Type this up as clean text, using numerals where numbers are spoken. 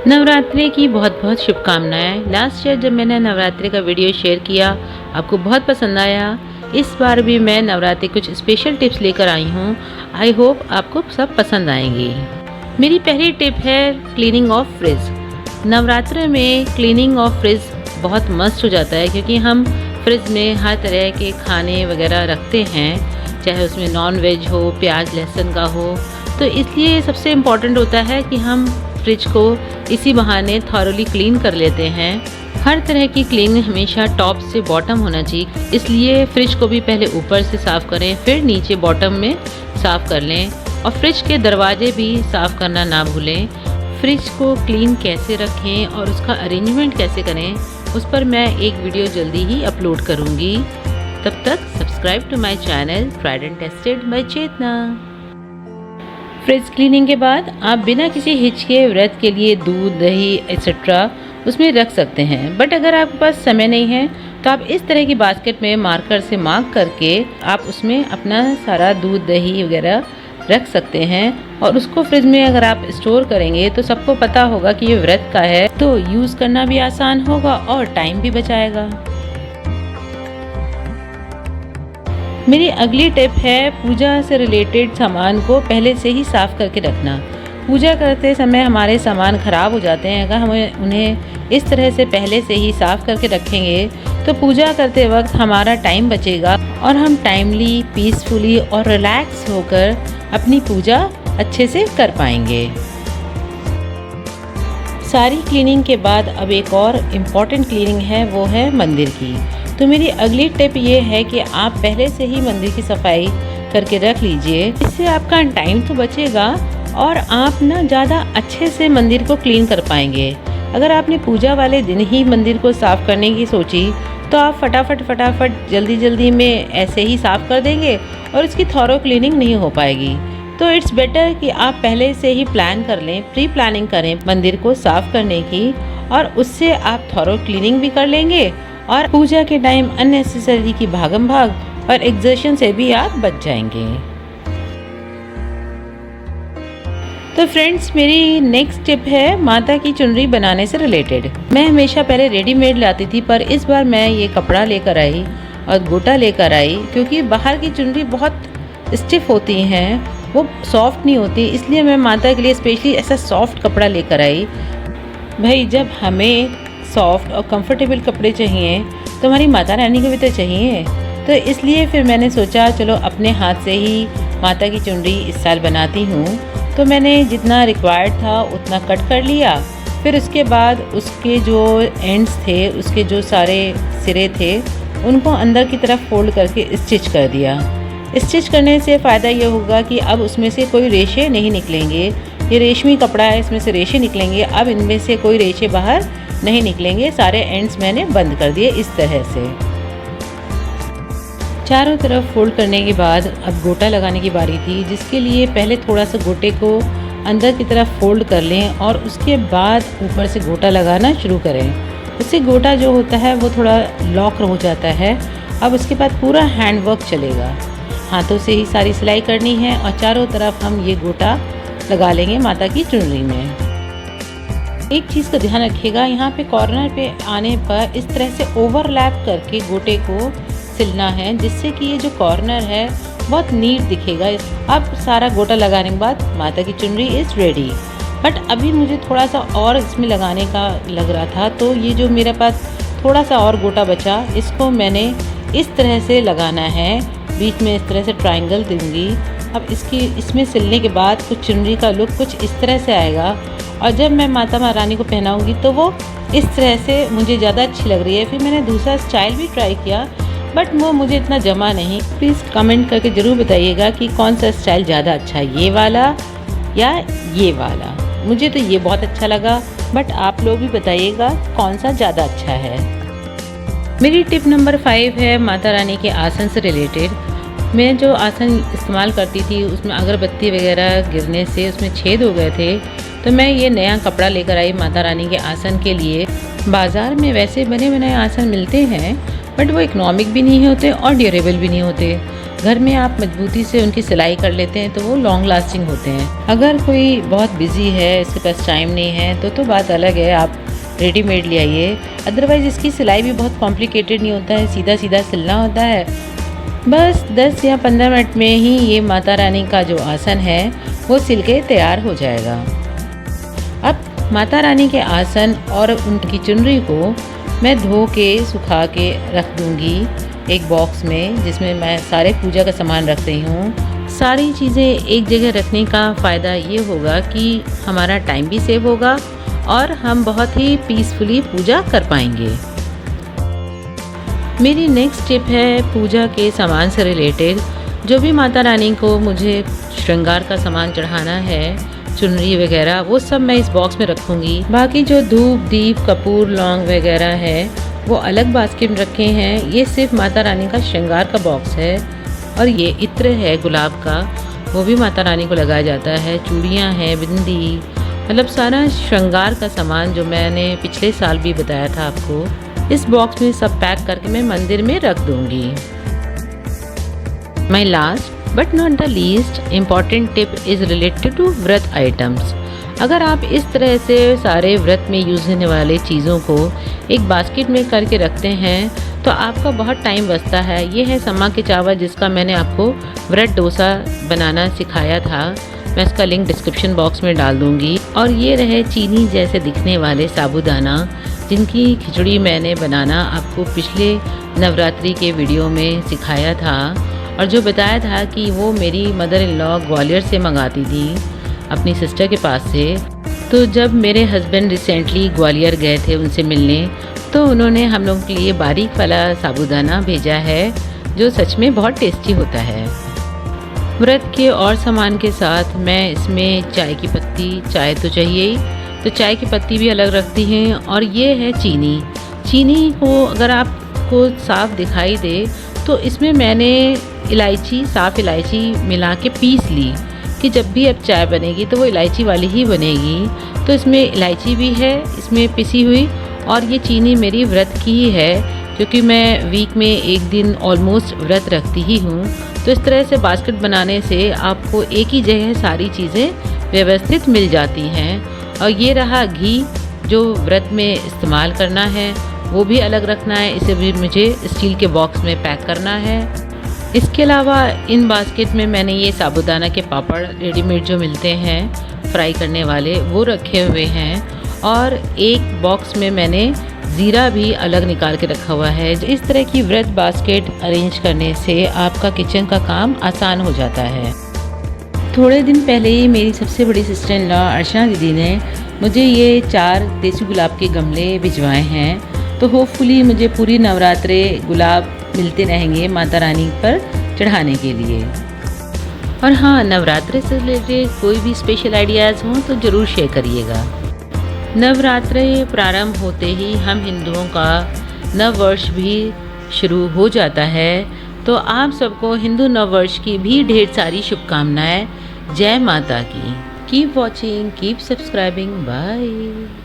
नवरात्रि की बहुत बहुत शुभकामनाएं। लास्ट ईयर जब मैंने नवरात्रि का वीडियो शेयर किया आपको बहुत पसंद आया। इस बार भी मैं नवरात्रि कुछ स्पेशल टिप्स लेकर आई हूँ। आई होप आपको सब पसंद आएंगी। मेरी पहली टिप है क्लीनिंग ऑफ फ्रिज। नवरात्रि में क्लीनिंग ऑफ फ्रिज बहुत मस्त हो जाता है क्योंकि हम फ्रिज में हर तरह के खाने वगैरह रखते हैं, चाहे उसमें नॉन वेज हो, प्याज लहसुन का हो। तो इसलिए सबसे इम्पॉर्टेंट होता है कि हम फ्रिज को इसी बहाने थॉरोली क्लीन कर लेते हैं। हर तरह की क्लीनिंग हमेशा टॉप से बॉटम होना चाहिए, इसलिए फ्रिज को भी पहले ऊपर से साफ़ करें, फिर नीचे बॉटम में साफ़ कर लें। और फ्रिज के दरवाजे भी साफ़ करना ना भूलें। फ्रिज को क्लीन कैसे रखें और उसका अरेंजमेंट कैसे करें, उस पर मैं एक वीडियो जल्दी ही अपलोड करूँगी। तब तक subscribe to my channel tried and tested by Chetna. Fridge cleaning के बाद आप बिना किसी हिच के व्रत के लिए दूध, दही एक्सेट्रा उसमें रख सकते हैं। बट अगर आपके पास समय नहीं है तो आप इस तरह की बास्केट में मार्कर से मार्क करके आप उसमें अपना सारा दूध, दही वगैरह रख सकते हैं। और उसको फ्रिज में अगर आप स्टोर करेंगे तो सबको पता होगा कि ये व्रत का है, तो यूज़ करना भी आसान होगा और टाइम भी बचाएगा। मेरी अगली टिप है पूजा से रिलेटेड सामान को पहले से ही साफ़ करके रखना। पूजा करते समय हमारे सामान ख़राब हो जाते हैं। अगर हम उन्हें इस तरह से पहले से ही साफ़ करके रखेंगे तो पूजा करते वक्त हमारा टाइम बचेगा और हम टाइमली, पीसफुली और रिलैक्स होकर अपनी पूजा अच्छे से कर पाएंगे। सारी क्लीनिंग के बाद अब एक और इम्पॉर्टेंट क्लीनिंग है, वो है मंदिर की। तो मेरी अगली टिप ये है कि आप पहले से ही मंदिर की सफाई करके रख लीजिए। इससे आपका टाइम तो बचेगा और आप ना ज़्यादा अच्छे से मंदिर को क्लीन कर पाएंगे। अगर आपने पूजा वाले दिन ही मंदिर को साफ़ करने की सोची तो आप फटाफट जल्दी में ऐसे ही साफ़ कर देंगे और इसकी थॉरो क्लीनिंग नहीं हो पाएगी। तो इट्स बेटर कि आप पहले से ही प्लान कर लें, प्री प्लानिंग करें मंदिर को साफ़ करने की, और उससे आप थॉरो क्लीनिंग भी कर लेंगे और पूजा के टाइम अननेसेसरी की भागम भाग और एग्जर्शन से भी आप बच जाएंगे। तो फ्रेंड्स, मेरी नेक्स्ट टिप है माता की चुनरी बनाने से रिलेटेड। मैं हमेशा पहले रेडीमेड लाती थी, पर इस बार मैं ये कपड़ा लेकर आई और गोटा लेकर आई, क्योंकि बाहर की चुनरी बहुत स्टिफ होती हैं, वो सॉफ्ट नहीं होती। इसलिए मैं माता के लिए स्पेशली ऐसा सॉफ्ट कपड़ा लेकर आई। भाई, जब हमें सॉफ्ट और कंफर्टेबल कपड़े चाहिए तो हमारी माता रानी को भी तो चाहिए। तो इसलिए फिर मैंने सोचा चलो अपने हाथ से ही माता की चुनरी इस साल बनाती हूँ। तो मैंने जितना रिक्वायर्ड था उतना कट कर लिया। फिर उसके बाद उसके जो एंड्स थे, उसके जो सारे सिरे थे, उनको अंदर की तरफ फोल्ड करके स्टिच कर दिया। स्टिच करने से फ़ायदा ये होगा कि अब उसमें से कोई रेशे नहीं निकलेंगे। ये रेशमी कपड़ा है, इसमें से रेशे निकलेंगे। अब इनमें से कोई रेशे बाहर नहीं निकलेंगे। सारे एंड्स मैंने बंद कर दिए इस तरह से। चारों तरफ फोल्ड करने के बाद अब गोटा लगाने की बारी थी, जिसके लिए पहले थोड़ा सा गोटे को अंदर की तरफ फोल्ड कर लें और उसके बाद ऊपर से गोटा लगाना शुरू करें। उससे गोटा जो होता है वो थोड़ा लॉक हो जाता है। अब उसके बाद पूरा हैंड वर्क चलेगा, हाथों से ही सारी सिलाई करनी है और चारों तरफ हम ये गोटा लगा लेंगे माता की चुनरी में। एक चीज़ का ध्यान रखिएगा, यहाँ पे कॉर्नर पे आने पर इस तरह से ओवरलैप करके गोटे को सिलना है, जिससे कि ये जो कॉर्नर है बहुत नीट दिखेगा। अब सारा गोटा लगाने के बाद माता की चुनरी इज़ रेडी। बट अभी मुझे थोड़ा सा और इसमें लगाने का लग रहा था, तो ये जो मेरे पास थोड़ा सा और गोटा बचा, इसको मैंने इस तरह से लगाना है। बीच में इस तरह से ट्रायंगल दूँगी। अब इसमें सिलने के बाद कुछ चुनरी का लुक कुछ इस तरह से आएगा और जब मैं माता रानी को पहनाऊंगी तो वो इस तरह से मुझे ज़्यादा अच्छी लग रही है। फिर मैंने दूसरा स्टाइल भी ट्राई किया, बट वो मुझे इतना जमा नहीं। प्लीज़ कमेंट करके ज़रूर बताइएगा कि कौन सा स्टाइल ज़्यादा अच्छा है, ये वाला या ये वाला। मुझे तो ये बहुत अच्छा लगा, बट आप लोग भी बताइएगा कौन सा ज़्यादा अच्छा है। मेरी टिप नंबर 5 है माता रानी के आसन से रिलेटेड। मैं जो आसन इस्तेमाल करती थी उसमें अगरबत्ती वगैरह गिरने से उसमें छेद हो गए थे, तो मैं ये नया कपड़ा लेकर आई माता रानी के आसन के लिए। बाज़ार में वैसे बने बनाए आसन मिलते हैं, बट वो इकोनॉमिक भी नहीं होते और ड्यूरेबल भी नहीं होते। घर में आप मजबूती से उनकी सिलाई कर लेते हैं तो वो लॉन्ग लास्टिंग होते हैं। अगर कोई बहुत बिजी है, इसके पास टाइम नहीं है तो बात अलग है, आप रेडीमेड ले आइए। अदरवाइज़ इसकी सिलाई भी बहुत कॉम्प्लिकेटेड नहीं होता है, सीधा सीधा सिलना होता है। बस 10 या 15 मिनट में ही ये माता रानी का जो आसन है वो सिल के तैयार हो जाएगा। अब माता रानी के आसन और उनकी चुनरी को मैं धो के सुखा के रख दूँगी एक बॉक्स में, जिसमें मैं सारे पूजा का सामान रख रही हूँ। सारी चीज़ें एक जगह रखने का फ़ायदा ये होगा कि हमारा टाइम भी सेव होगा और हम बहुत ही पीसफुली पूजा कर पाएंगे। मेरी नेक्स्ट टिप है पूजा के सामान से रिलेटेड। जो भी माता रानी को मुझे श्रृंगार का सामान चढ़ाना है, चुनरी वगैरह, वो सब मैं इस बॉक्स में रखूँगी। बाकी जो धूप, दीप, कपूर, लौंग वगैरह है वो अलग बास्केट में रखे हैं। ये सिर्फ माता रानी का श्रृंगार का बॉक्स है। और ये इत्र है गुलाब का, वो भी माता रानी को लगाया जाता है। चूड़ियाँ हैं, बिंदी, मतलब सारा श्रृंगार का सामान जो मैंने पिछले साल भी बताया था आपको, इस बॉक्स में सब पैक करके मैं मंदिर में रख दूँगी। My last but not the least important tip is related to व्रत आइटम्स। अगर आप इस तरह से सारे व्रत में यूज़ होने वाले चीज़ों को एक बास्केट में करके रखते हैं तो आपका बहुत टाइम बचता है। ये है समा के चावल, जिसका मैंने आपको व्रत डोसा बनाना सिखाया था। मैं इसका लिंक डिस्क्रिप्शन बॉक्स में डाल दूँगी। और ये रहे चीनी जैसे दिखने वाले साबूदाना, जिनकी खिचड़ी मैंने बनाना आपको पिछले नवरात्रि के वीडियो में सिखाया था और जो बताया था कि वो मेरी मदर इन लॉ ग्वालियर से मंगाती थी अपनी सिस्टर के पास से। तो जब मेरे हस्बैंड रिसेंटली ग्वालियर गए थे उनसे मिलने, तो उन्होंने हम लोगों के लिए बारीक वाला साबूदाना भेजा है जो सच में बहुत टेस्टी होता है। व्रत के और सामान के साथ मैं इसमें चाय की पत्ती, चाय तो चाहिए ही, तो चाय की पत्ती भी अलग रखती हैं। और ये है चीनी। चीनी को अगर आपको साफ दिखाई दे तो इसमें मैंने इलायची, साफ़ इलायची मिला के पीस ली कि जब भी अब चाय बनेगी तो वो इलायची वाली ही बनेगी। तो इसमें इलायची भी है, इसमें पिसी हुई, और ये चीनी मेरी व्रत की ही है क्योंकि मैं वीक में एक दिन ऑलमोस्ट व्रत रखती ही हूँ। तो इस तरह से बास्केट बनाने से आपको एक ही जगह सारी चीज़ें व्यवस्थित मिल जाती हैं। और ये रहा घी, जो व्रत में इस्तेमाल करना है वो भी अलग रखना है, इसे भी मुझे स्टील के बॉक्स में पैक करना है। इसके अलावा इन बास्केट में मैंने ये साबूदाना के पापड़ रेडीमेड जो मिलते हैं फ्राई करने वाले, वो रखे हुए हैं। और एक बॉक्स में मैंने ज़ीरा भी अलग निकाल के रखा हुआ है। इस तरह की व्रत बास्केट अरेंज करने से आपका किचन का काम आसान हो जाता है। थोड़े दिन पहले ही मेरी सबसे बड़ी सिस्टर इन लॉ अर्चना दीदी ने मुझे ये 4 देसी गुलाब के गमले भिजवाए हैं। तो होपफुली मुझे पूरी नवरात्रे गुलाब मिलते रहेंगे माता रानी पर चढ़ाने के लिए। और हाँ, नवरात्रे से रिलेटेड कोई भी स्पेशल आइडियाज़ हों तो ज़रूर शेयर करिएगा। नवरात्रे प्रारंभ होते ही हम हिंदुओं का नव वर्ष भी शुरू हो जाता है। तो आप सबको हिंदू नव वर्ष की भी ढेर सारी शुभकामनाएं। जय माता की। Keep watching, keep subscribing, bye.